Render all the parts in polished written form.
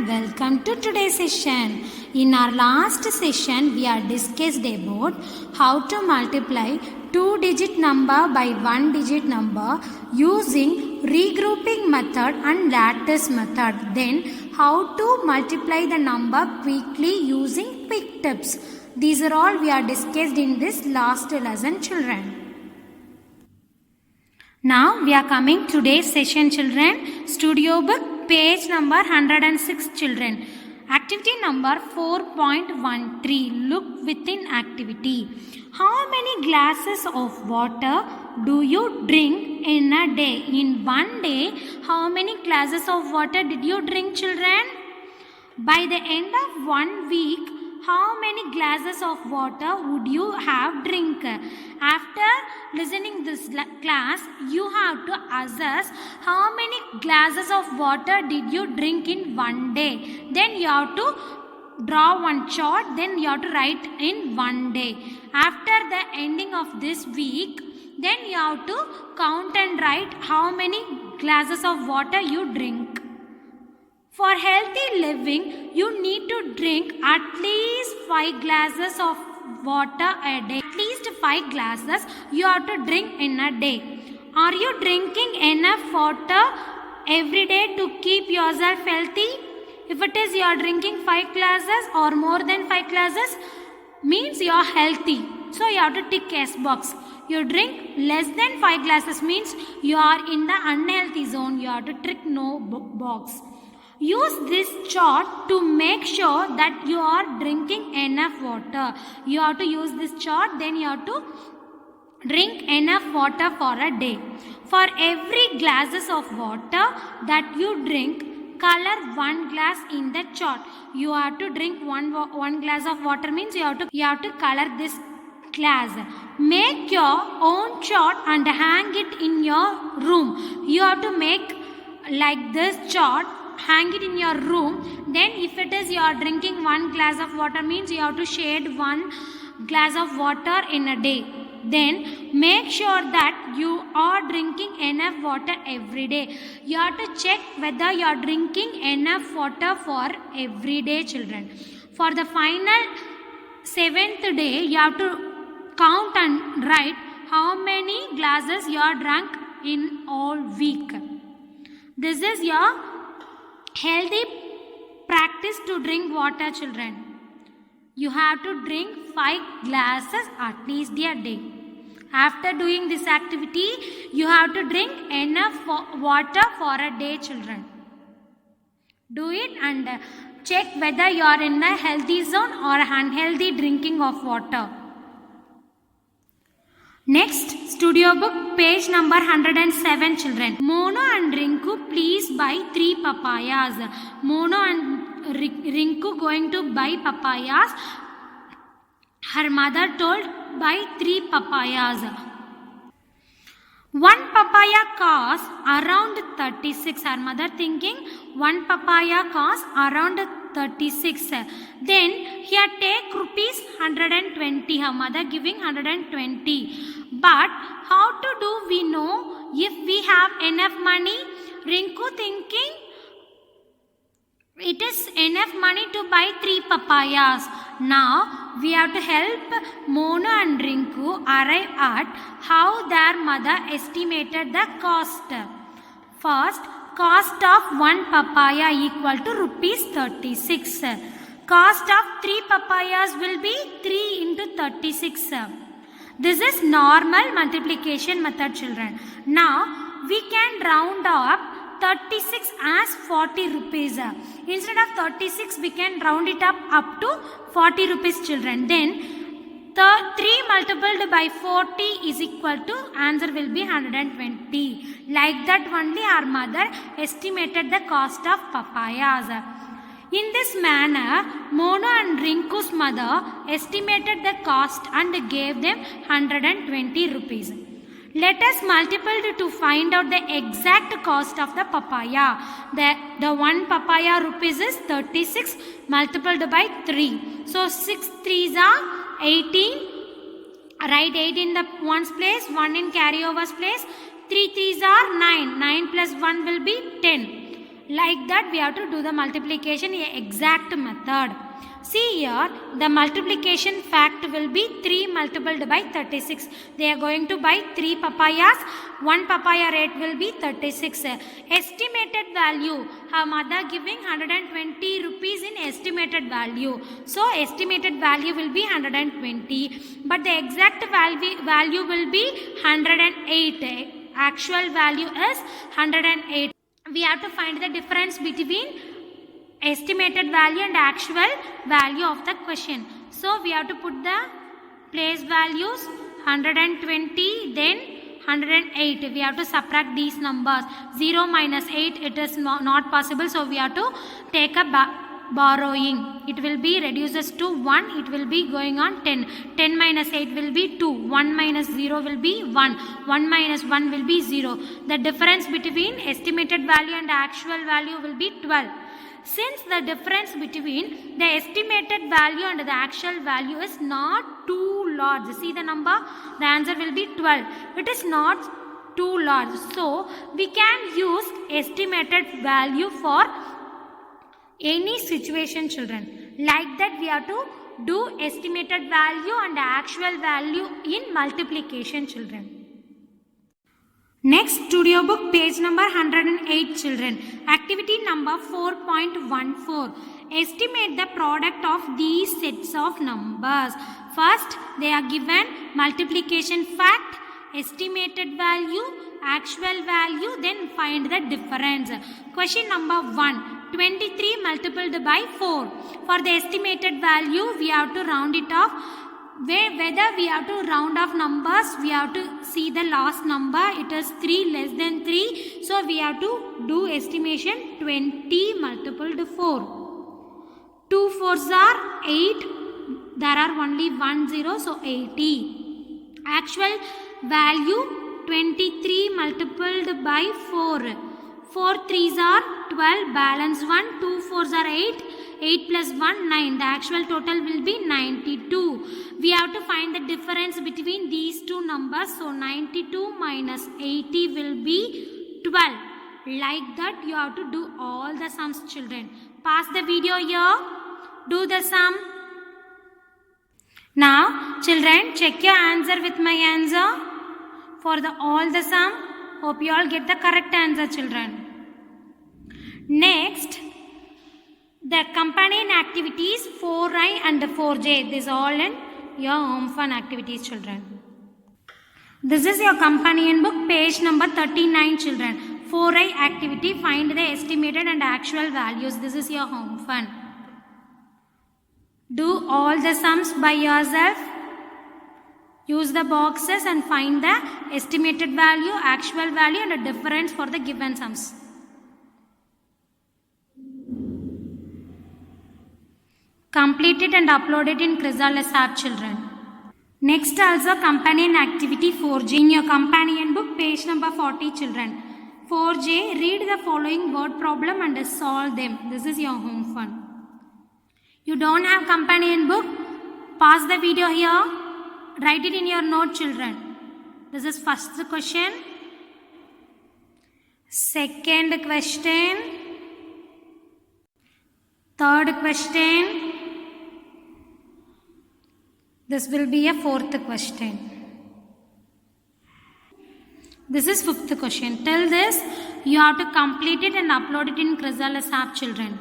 and welcome to today's session. In our last session, we are discussed about how to multiply two-digit number by one-digit number using regrouping method and lattice method. Then, how to multiply the number quickly using quick tips. These are all we are discussed in this last lesson, children. Now we are coming today's session, children. Studio book page number 106, children. Activity number 4.13. Look within activity. How many glasses of water do you drink in a day? In one day, how many glasses of water did you drink, children? By the end of 1 week, how many glasses of water would you have drink? After listening this class, you have to assess how many glasses of water did you drink in one day. Then you have to draw one chart, then you have to write in one day. After the ending of this week, then you have to count and write how many glasses of water you drink. For healthy living, you need to drink at least 5 glasses of water a day. At least 5 glasses you have to drink in a day. Are you drinking enough water every day to keep yourself healthy? If it is you are drinking 5 glasses or more than 5 glasses, means you are healthy. So you have to tick S box. You drink less than 5 glasses means you are in the unhealthy zone. You have to tick no box. Use this chart to make sure that you are drinking enough water. You have to use this chart, then you have to drink enough water for a day. For every glasses of water that you drink, color one glass in the chart. You have to drink one glass of water means you have to color this glass. Make your own chart and hang it in your room. You have to make like this chart, hang it in your room. Then if it is you are drinking 1 glass of water means you have to shade 1 glass of water in a day. Then make sure that you are drinking enough water every day. You have to check whether you are drinking enough water for every day, children. For the final 7th day, you have to count and write how many glasses you are drunk in all week. This is your healthy practice to drink water, children. You have to drink 5 glasses at least a day. After doing this activity, you have to drink enough water for a day, children. Do it and check whether you are in a healthy zone or unhealthy drinking of water. Next, studio book page number 107, children. Mono and Rinku, please buy 3 papayas. Mono and Rinku going to buy papayas. Her mother told buy 3 papayas. 1 papaya costs around 36. Her mother thinking 1 papaya costs around 36. Then here take rupees 120. Her mother giving 120. But how to do we know if we have enough money? Rinku thinking it is enough money to buy 3 papayas. Now we have to help Mono and Rinku arrive at how their mother estimated the cost. First, cost of 1 papaya equal to rupees 36. Cost of 3 papayas will be 3 into 36. This is normal multiplication method, children. Now we can round up 36 as 40 rupees. Instead of 36, we can round it up to 40 rupees, children. Then the 3 multiplied by 40 is equal to, answer will be 120. Like that only our mother estimated the cost of papayas. In this manner, Mono and Rinku's mother estimated the cost and gave them 120 rupees. Let us multiply to find out the exact cost of the papaya. The 1 papaya rupees is 36 multiplied by 3. So 6 3s are 18. Write 8 in the ones place, 1 in carryover's place. 3 3s are 9. 9 plus 1 will be 10. Like that we have to do the multiplication in exact method. See here, the multiplication fact will be 3 multiplied by 36. They are going to buy 3 papayas. 1 papaya rate will be 36. Estimated value, her mother giving 120 rupees in estimated value. So estimated value will be 120. But the exact value will be 108. Actual value is 108. We have to find the difference between estimated value and actual value of the question. So we have to put the place values 120, then 108. We have to subtract these numbers. 0 minus 8, it is not possible. So we have to take a borrowing. It will be reduces to 1. It will be going on 10. 10 minus 8 will be 2. 1 minus 0 will be 1. 1 minus 1 will be 0. The difference between estimated value and actual value will be 12. Since the difference between the estimated value and the actual value is not too large, see the number, the answer will be 12. It is not too large. So we can use estimated value for any situation, children. Like that we have to do estimated value and actual value in multiplication, children. Next, studio book page number 108, children. Activity number 4.14. Estimate the product of these sets of numbers. First, they are given multiplication fact, estimated value, actual value, then find the difference. Question number 1. 23 multiplied by 4. For the estimated value, we have to round it off. Whether we have to round off numbers, we have to see the last number. It is 3 less than 3. So we have to do estimation 20 multiplied 4. 2 4s are 8. There are only 1 0. So 80. Actual value 23 multiplied by 4. 4 3s are 12. Balance 1. 2 4s are 8. 8 plus 1, 9. The actual total will be 92. We have to find the difference between these two numbers. So 92 minus 80 will be 12. Like that you have to do all the sums, children. Pause the video here. Do the sum. Now children, check your answer with my answer. For all the sum, hope you all get the correct answer, children. Next, the companion activities 4i and 4j. This is all in your home fun activities, children. This is your companion book, page number 39, children. 4i activity, find the estimated and actual values. This is your home fun. Do all the sums by yourself. Use the boxes and find the estimated value, actual value and a difference for the given sums. Complete it and upload it in Chrysalis app, children. Next, also companion activity 4J. In your companion book, page number 40, children. 4J, read the following word problem and solve them. This is your home fun. You don't have companion book? Pause the video here. Write it in your note, children. This is first question. Second question. Third question. This will be a fourth question. This is fifth question. Till this, you have to complete it and upload it in Chrysalis app, children.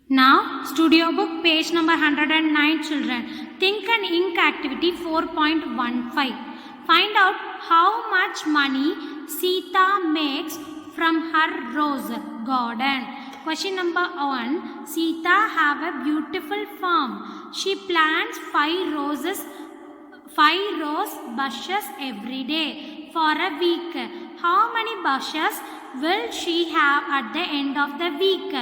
Now, studio book page number 109, children. Think and ink activity 4.15. Find out how much money Sita makes from her rose garden. Question number 1. Sita have a beautiful farm. She plants 5 rose bushes every day for a week. How many bushes will she have at the end of the week?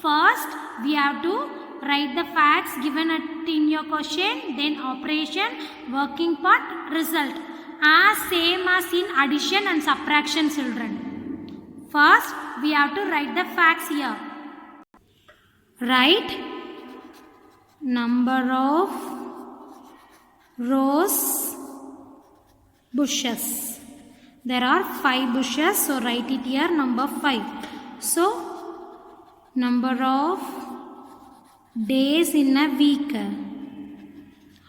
First, we have to write the facts given in your question, then operation, working part, result. As same as in addition and subtraction, children. First, we have to write the facts here. Write number of rose bushes. There are 5 bushes, so write it here, number 5. So number of days in a week.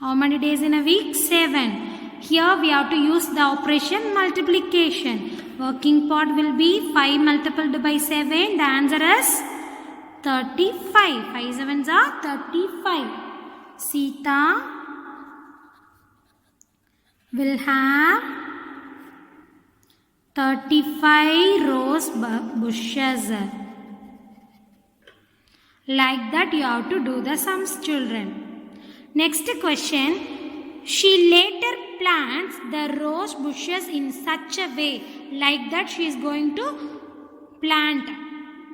How many days in a week? 7. Here we have to use the operation multiplication. Working part will be 5 multiplied by 7. The answer is 35. 5 sevens are 35. Sita will have 35 rose bushes. Like that you have to do the sums, children. Next question. She later plants the rose bushes in such a way, like that she is going to plant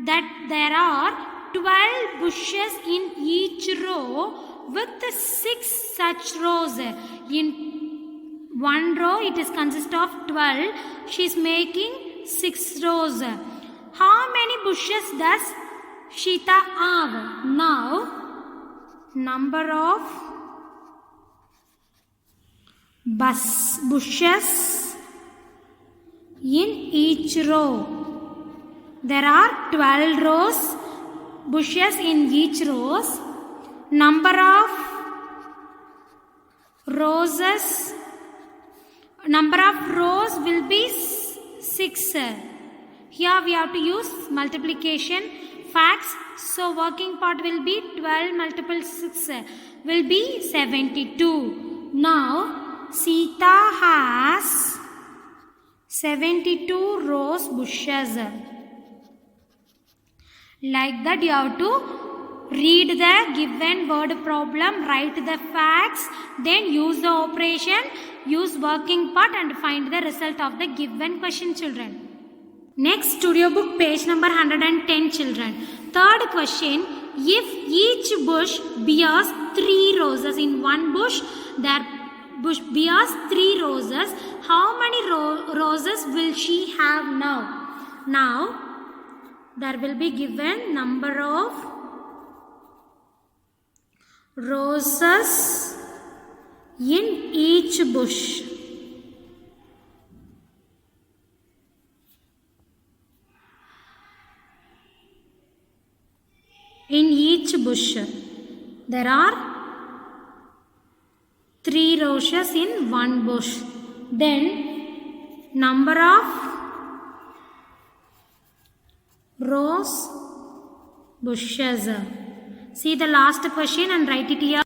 that there are 12 bushes in each row with 6 such rows. In one row it is consist of 12. She is making 6 rows. How many bushes does Shita have? Now, number of bushes in each row. There are 12 rows, bushes in each rows. Number of roses, number of rows will be 6. Here we have to use multiplication facts. So working part will be 12 multiple 6 will be 72. Now Sita has 72 rose bushes. Like that you have to read the given word problem, write the facts, then use the operation, use working part and find the result of the given question, children. Next, studio book page number 110, children. Third question. If each bush bears 3 roses, in one bush there bush bears 3 roses, how many roses will she have now? Now there will be given number of roses in each bush. In each bush there are 3 roses in one bush. Then number of rose bushes. See the last question and write it here.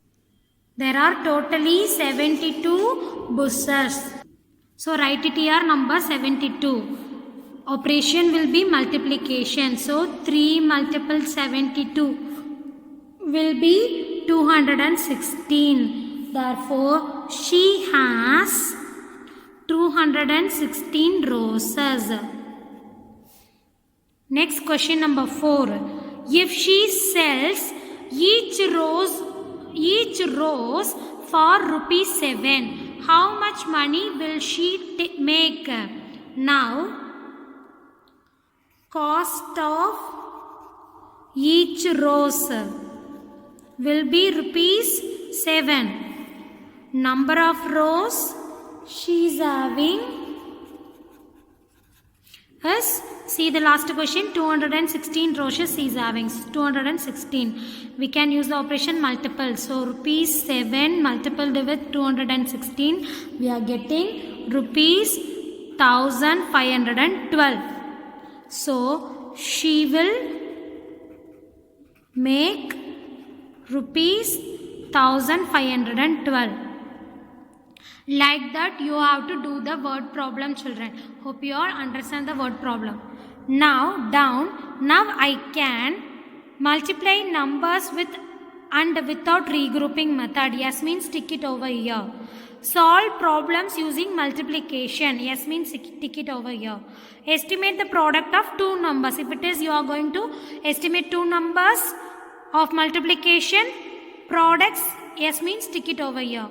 There are totally 72 bushes. So write it here, number 72. Operation will be multiplication. So 3 multiple 72 will be 216. Therefore, she has 216 roses. Next question number 4. If she sells each rose for rupees 7, how much money will she make? Now, cost of each rose will be rupees 7. Number of rows she is having is, see the last question, 216 roses she is having, 216. We can use the operation multiple. So rupees 7 multiplied with 216, we are getting rupees 1512. So she will make rupees 1512. Like that you have to do the word problem, children. Hope you all understand the word problem. Now down. Now I can multiply numbers with and without regrouping method. Yes means stick it over here. Solve problems using multiplication. Yes means tick it over here. Estimate the product of 2 numbers. If it is you are going to estimate 2 numbers of multiplication products. Yes means tick it over here.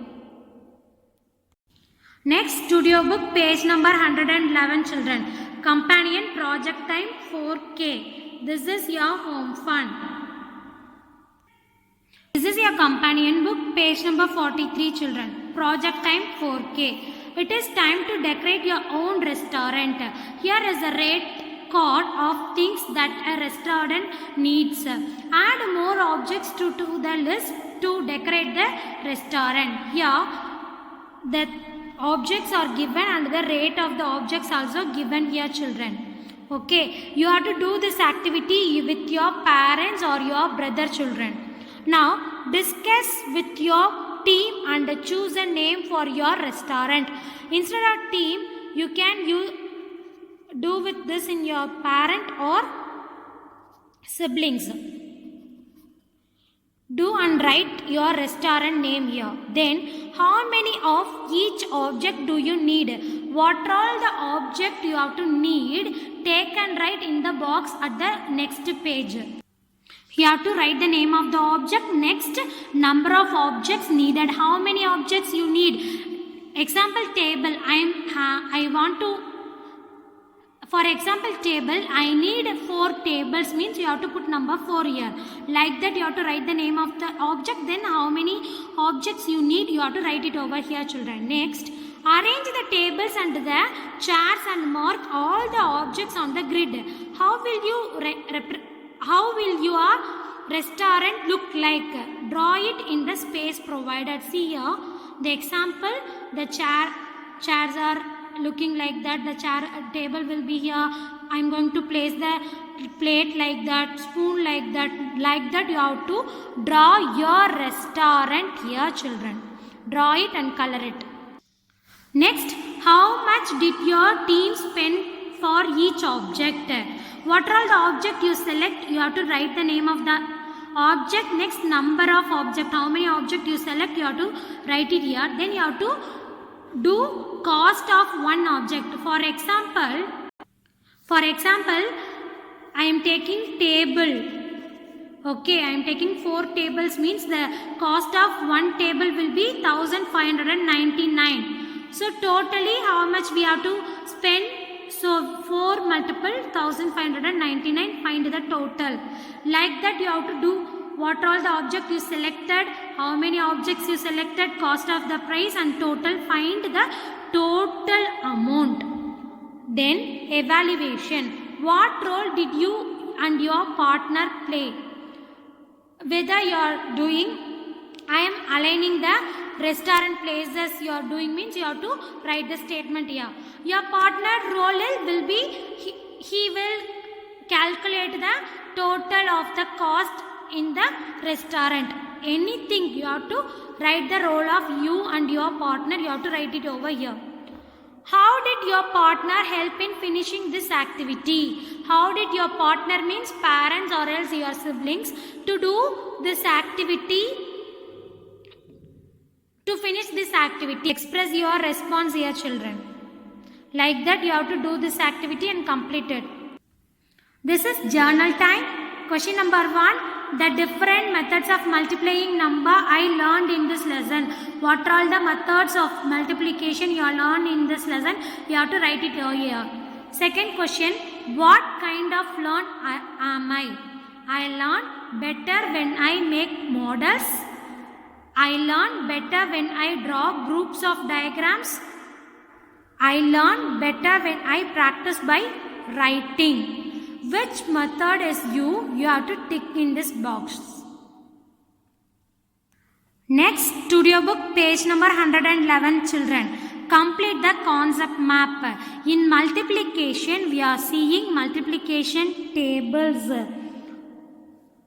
Next, studio book page number 111, children. Companion project time 4K. This is your home fund. This is your companion book page number 43, children. Project time 4K. It is time to decorate your own restaurant. Here is a rate card of things that a restaurant needs. Add more objects to the list to decorate the restaurant. Here the objects are given and the rate of the objects also given here, children. Okay, you have to do this activity with your parents or your brother, children. Now discuss with your team and choose a name for your restaurant. Instead of team, you can do with this in your parent or siblings. Do and write your restaurant name here. Then how many of each object do you need? What all the object you have to need, take and write in the box at the next page. You have to write the name of the object, next number of objects needed, how many objects you need. Example table, I want to, for example table, I need 4 tables, means you have to put number 4 here. Like that you have to write the name of the object, then how many objects you need, you have to write it over here, children. Next, arrange the tables and the chairs and mark all the objects on the grid. How will your restaurant look like? Draw it in the space provided. See here the example, the chairs are looking like that, the table will be here. I am going to place the plate like that, spoon like that you have to draw your restaurant here, children. Draw it and color it. Next, how much did your team spend for each object? What are all the object you select, you have to write the name of the object, next number of object, how many object you select, you have to write it here. Then you have to do cost of one object. For example, I am taking table. Okay, I am taking 4 tables, means the cost of one table will be 1599. So totally how much we have to spend? So 4 multiple 1599, find the total. Like that you have to do what all the object you selected, how many objects you selected, cost of the price and total, find the total amount. Then evaluation. What role did you and your partner play? Whether you are doing, I am aligning the restaurant places you are doing, means you have to write the statement here. Your partner role will be, he will calculate the total of the cost in the restaurant. Anything you have to write the role of you and your partner, you have to write it over here. How did your partner help in finishing this activity? How did your partner, means parents or else your siblings, to do this activity, to finish this activity? Express your response here, children. Like that you have to do this activity and complete it. This is journal time. Question number 1. The different methods of multiplying number I learned in this lesson. What are all the methods of multiplication you learned in this lesson? You have to write it over here. Second question. What kind of learn am I? I learn better when I make models. I learn better when I draw groups of diagrams. I learn better when I practice by writing. Which method is you? You have to tick in this box. Next, studio book page number 111, children. Complete the concept map. In multiplication, we are seeing multiplication tables.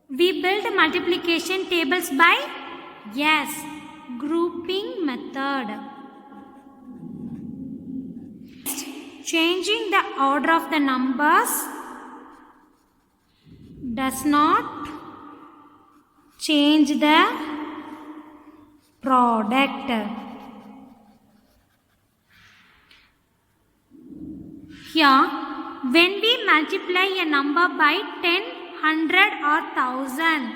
We build multiplication tables by, yes, grouping method. Changing the order of the numbers does not change the product. Here, when we multiply a number by 10, 100 or 1000,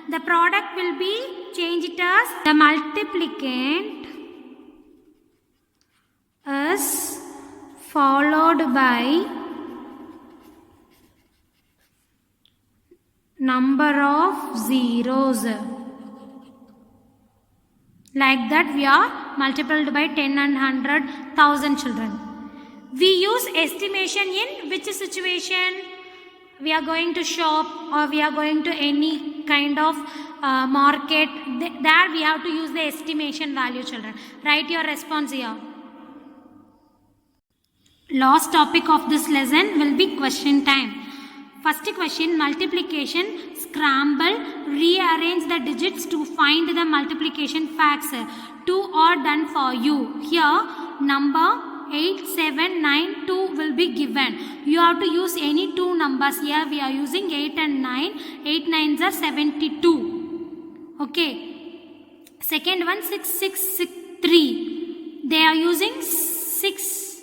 the product will be, change it as, the multiplicand is followed by number of zeros. Like that we are multiplied by 10 and 100, 1000 children. We use estimation in which situation? We are going to shop or we are going to any kind of market. There we have to use the estimation value, children. Write your response here. Last topic of this lesson will be question time. First question, multiplication. Scramble, rearrange the digits to find the multiplication facts. 2 are done for you. Here number 8792 will be given. You have to use any two numbers. Here we are using 8 and 9. 8 9s are 72. Okay. Second one 6663. They are using 6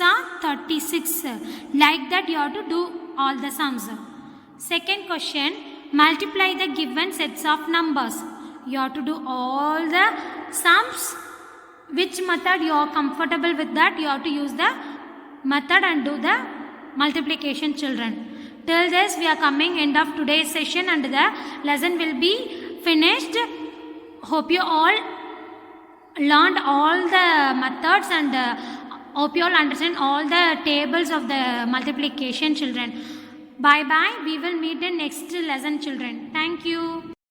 are 36. Like that you have to do all the sums. Second question, multiply the given sets of numbers. You have to do all the sums. Which method you are comfortable with, that you have to use the method and do the multiplication, children. Till this we are coming end of today's session and the lesson will be finished. Hope you all learned all the methods and hope you all understand all the tables of the multiplication, children. Bye bye. We will meet in next lesson, children. Thank you.